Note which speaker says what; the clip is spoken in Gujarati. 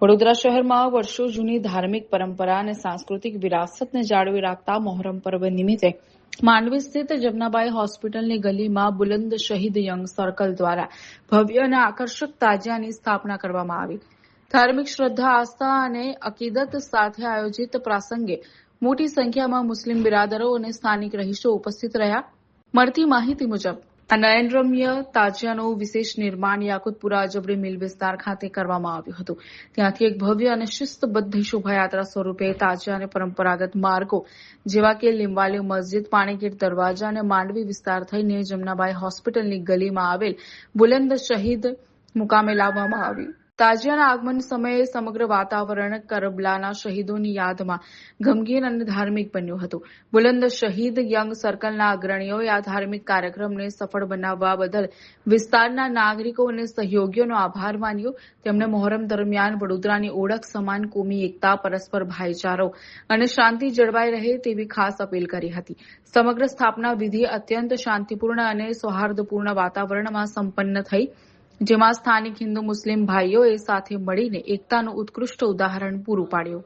Speaker 1: વડોદરા શહેરમાં વર્ષો જૂની ધાર્મિક પરંપરા અને સાંસ્કૃતિક વિરાસતને જાળવી રાખતા મોહરમ પર્વ નિમિત્તે માંડવી સ્થિત જમનાબાઈ હોસ્પિટલની ગલીમાં બુલંદ શહીદ યંગ સર્કલ દ્વારા ભવ્ય અને આકર્ષક તાજિયાની સ્થાપના કરવામાં આવી. ધાર્મિક શ્રદ્ધા, આસ્થા અને અકીદત સાથે આયોજિત પ્રસંગે મોટી સંખ્યામાં મુસ્લિમ બિરાદરો અને સ્થાનિક રહીશો ઉપસ્થિત રહ્યા. મળતી માહિતી મુજબ આ નયનરમ્ય તાજિયાનું વિશેષ નિર્માણ યાકુતપુરા અજબડી મિલ વિસ્તાર ખાતે કરવામાં આવ્યું હતું. ત્યાંથી એક ભવ્ય અને શિસ્તબદ્ધ શોભાયાત્રા સ્વરૂપે તાજિયા પરંપરાગત માર્ગો જેવા કે લીંબાલી મસ્જિદ, પાણીગેટ દરવાજા અને માંડવી વિસ્તાર થઈને જમનાબાઈ હોસ્પિટલની ગલીમાં આવેલ બુલંદ શહીદ મુકામે લાવવામાં આવ્યું. તાજિયાના આગમન સમયે સમગ્ર વાતાવરણ કરબલાના શહીદોની યાદમાં ગમગીન અને ધાર્મિક બન્યું હતું. બુલંદ શહીદ યંગ સર્કલના અગ્રણીઓએ આ ધાર્મિક કાર્યક્રમને સફળ બનાવવા બદલ વિસ્તારના નાગરિકો અને સહયોગીઓનો આભાર માન્યો. તેમણે મોહરમ દરમિયાન વડોદરાની ઓળખ સમાન કોમી એકતા, પરસ્પર ભાઈચારો અને શાંતિ જળવાઈ રહે તેવી ખાસ અપીલ કરી હતી. સમગ્ર સ્થાપના વિધિ અત્યંત શાંતિપૂર્ણ અને સૌહાર્દપૂર્ણ વાતાવરણમાં સંપન્ન થઈ, જેમાં સ્થાનિક હિન્દુ મુસ્લિમ ભાઈઓએ સાથે મળીને એકતાનું ઉત્કૃષ્ટ ઉદાહરણ પૂરું પાડ્યું.